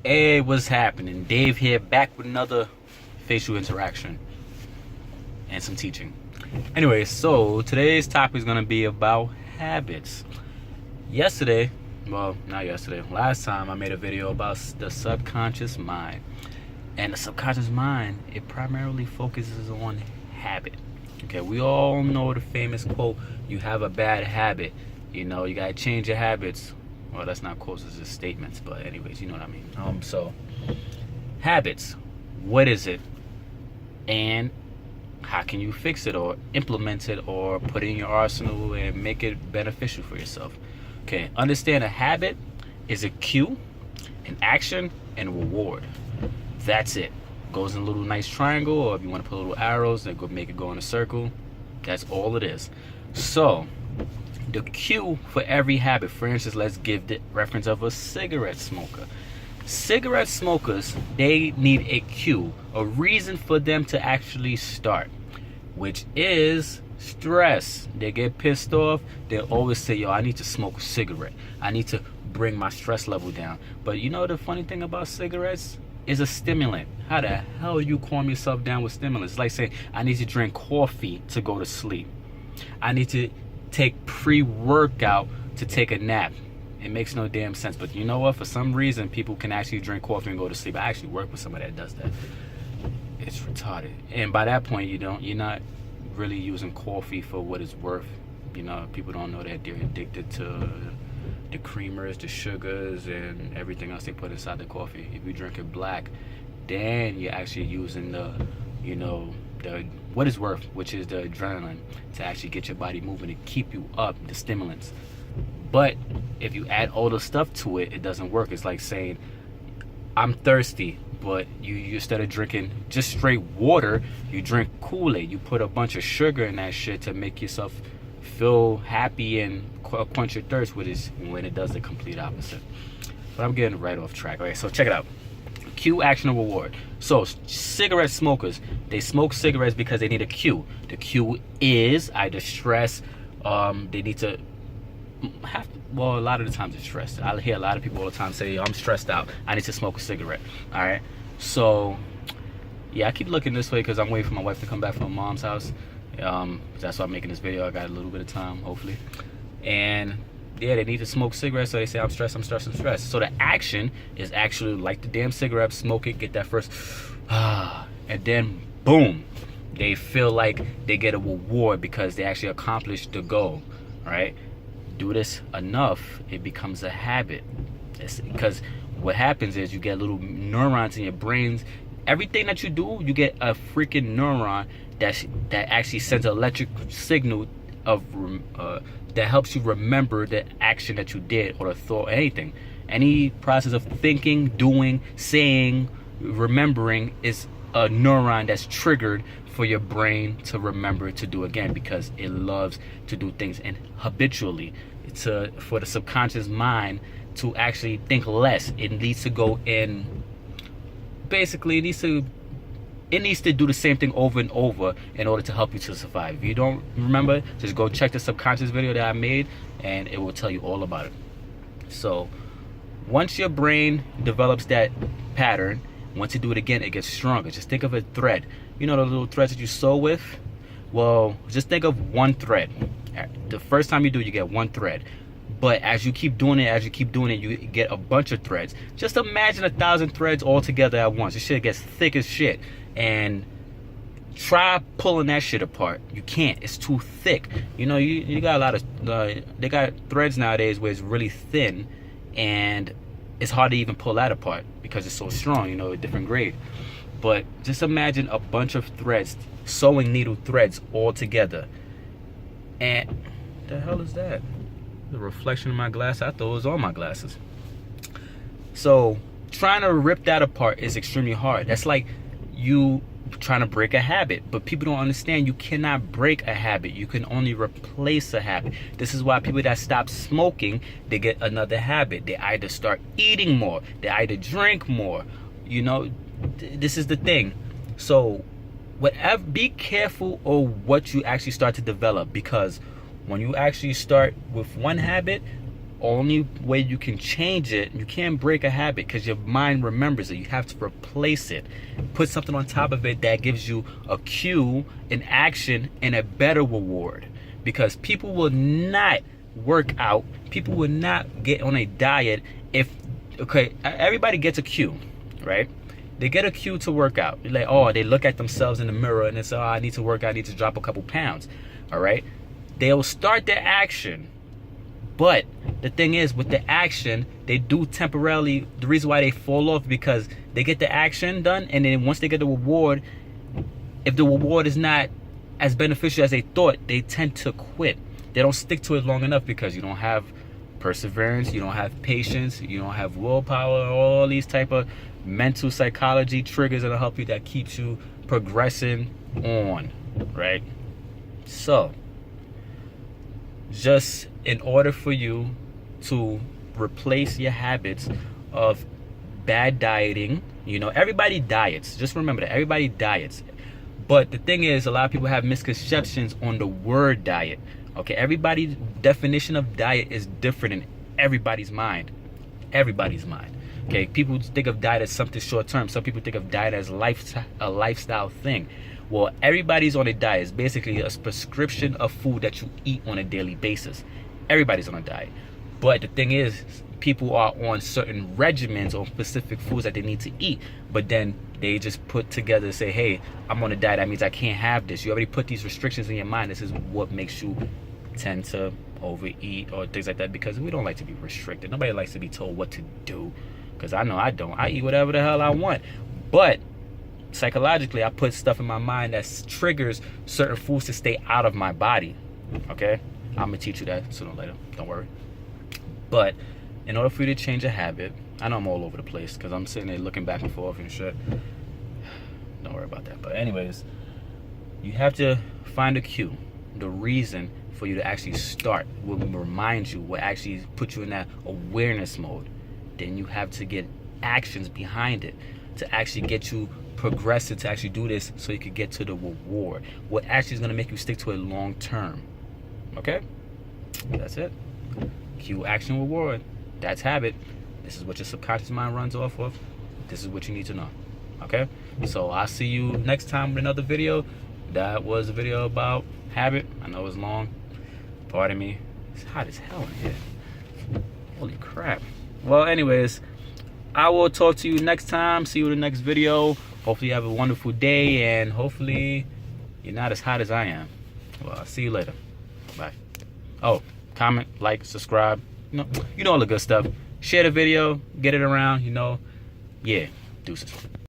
Hey, what's happening? Dave here, back with another facial interaction and some teaching. Anyway, so today's topic is going to be about habits. Yesterday, well, not yesterday, last time I made a video about the subconscious mind. And the subconscious mind, it primarily focuses on habit. Okay, we all know the famous quote, you have a bad habit. You know, you got to change your habits. Well, that's not quotes, it's just statements, but anyways, you know what I mean. So habits, what is it, and how can you fix it or implement it or put it in your arsenal and make it beneficial for yourself? Okay, understand a habit is a cue, an action, and a reward. That's it. Goes in a little nice triangle, or if you want to put little arrows that go make it go in a circle, that's all it is. So the cue for every habit, for instance, let's give the reference of a cigarette smoker. Cigarette smokers, they need a cue, a reason for them to actually start, which is stress. They get pissed off, they'll always say, yo, I need to smoke a cigarette. I need to bring my stress level down. But you know the funny thing about cigarettes? Is a stimulant. How the hell you calm yourself down with stimulants? It's like saying, I need to drink coffee to go to sleep. I need to take pre-workout to take a nap. It makes no damn sense. But you know what? For some reason, people can actually drink coffee and go to sleep. I actually work with somebody that does that. It's retarded. And by that point, you're not really using coffee for what it's worth. You know, people don't know that they're addicted to the creamers, the sugars, and everything else they put inside the coffee. If you drink it black, then you're actually using the what is worth, which is the adrenaline, to actually get your body moving and keep you up, the stimulants. But if you add all the stuff to it, it doesn't work. It's like saying, I'm thirsty, but you instead of drinking just straight water, you drink Kool-Aid. You put a bunch of sugar in that shit to make yourself feel happy and quench your thirst, which is when it does the complete opposite. But I'm getting right off track. Okay, so check it out. Cue, action, or reward. So cigarette smokers, they smoke cigarettes because they need a cue. The cue is either stress, they need to well, a lot of the times it's stress. I hear a lot of people all the time say, I'm stressed out, I need to smoke a cigarette. All right, so yeah, I keep looking this way because I'm waiting for my wife to come back from mom's house. That's why I'm making this video. I got a little bit of time, hopefully. And yeah, they need to smoke cigarettes, so they say, I'm stressed, I'm stressed, I'm stressed. So the action is actually light the damn cigarette, smoke it, get that first, and then boom, they feel like they get a reward because they actually accomplished the goal, right? Do this enough, it becomes a habit. It's because what happens is you get little neurons in your brains. Everything that you do, you get a freaking neuron that actually sends an electric signal of that helps you remember the action that you did or the thought, anything. Any process of thinking, doing, saying, remembering is a neuron that's triggered for your brain to remember to do again, because it loves to do things and habitually. It's for the subconscious mind to actually think less. It needs to go in. Basically, it needs to do the same thing over and over in order to help you to survive. If you don't remember, just go check the subconscious video that I made and it will tell you all about it. So once your brain develops that pattern, once you do it again, it gets stronger. Just think of a thread. You know the little threads that you sew with? Well, just think of one thread. The first time you do, you get one thread. But as you keep doing it, you get a bunch of threads. Just imagine 1,000 threads all together at once. This shit gets thick as shit. And try pulling that shit apart. You can't. It's too thick. You know, you got a lot of they got threads nowadays where it's really thin, and it's hard to even pull that apart because it's so strong. You know, a different grade. But just imagine a bunch of threads, sewing needle threads all together. And the hell is that? The reflection of my glass. I thought it was on my glasses. So trying to rip that apart is extremely hard. That's like you trying to break a habit. But people don't understand, you cannot break a habit. You can only replace a habit. This is why people that stop smoking, they get another habit. They either start eating more, they either drink more. You know, this is the thing. So whatever, be careful of what you actually start to develop, because when you actually start with one habit, only way you can change it, you can't break a habit because your mind remembers it. You have to replace it. Put something on top of it that gives you a cue, an action, and a better reward. Because people will not work out, people will not get on a diet if, okay, everybody gets a cue, right? They get a cue to work out. Like, oh, they look at themselves in the mirror and they say, oh, I need to work out, I need to drop a couple pounds, all right? They'll start their action. But the thing is, with the action, they do temporarily, the reason why they fall off, because they get the action done, and then once they get the reward, if the reward is not as beneficial as they thought, they tend to quit. They don't stick to it long enough because you don't have perseverance, you don't have patience, you don't have willpower, all these type of mental psychology triggers that'll help you, that keeps you progressing on, right? So, just in order for you to replace your habits of bad dieting, you know, everybody diets. Just remember that everybody diets. But the thing is, a lot of people have misconceptions on the word diet. Okay, everybody's definition of diet is different in everybody's mind. Everybody's mind. Okay, people think of diet as something short term. Some people think of diet as a lifestyle thing. Well, everybody's on a diet. It's basically a prescription of food that you eat on a daily basis. Everybody's on a diet. But the thing is, people are on certain regimens or specific foods that they need to eat. But then they just put together and say, hey, I'm on a diet. That means I can't have this. You already put these restrictions in your mind. This is what makes you tend to overeat or things like that, because we don't like to be restricted. Nobody likes to be told what to do. Because I know I don't. I eat whatever the hell I want. But psychologically, I put stuff in my mind that triggers certain foods to stay out of my body. Okay? I'm going to teach you that sooner or later. Don't worry. But in order for you to change a habit, I know I'm all over the place because I'm sitting there looking back and forth and shit. Don't worry about that. But anyways, you have to find a cue, the reason for you to actually start, what will remind you, what actually put you in that awareness mode. Then you have to get actions behind it to actually get you progressing, to actually do this so you can get to the reward. What actually is going to make you stick to it long term. Okay? That's it. Cue, action, reward. That's habit. This is what your subconscious mind runs off of. This is what you need to know. Okay? So I'll see you next time with another video. That was a video about habit. I know it's long. Pardon me. It's hot as hell in here. Holy crap. Well, anyways, I will talk to you next time. See you in the next video. Hopefully you have a wonderful day, and hopefully you're not as hot as I am. Well, I'll see you later. Bye. Oh, comment, like, subscribe. You know all the good stuff. Share the video. Get it around, you know. Yeah, deuces.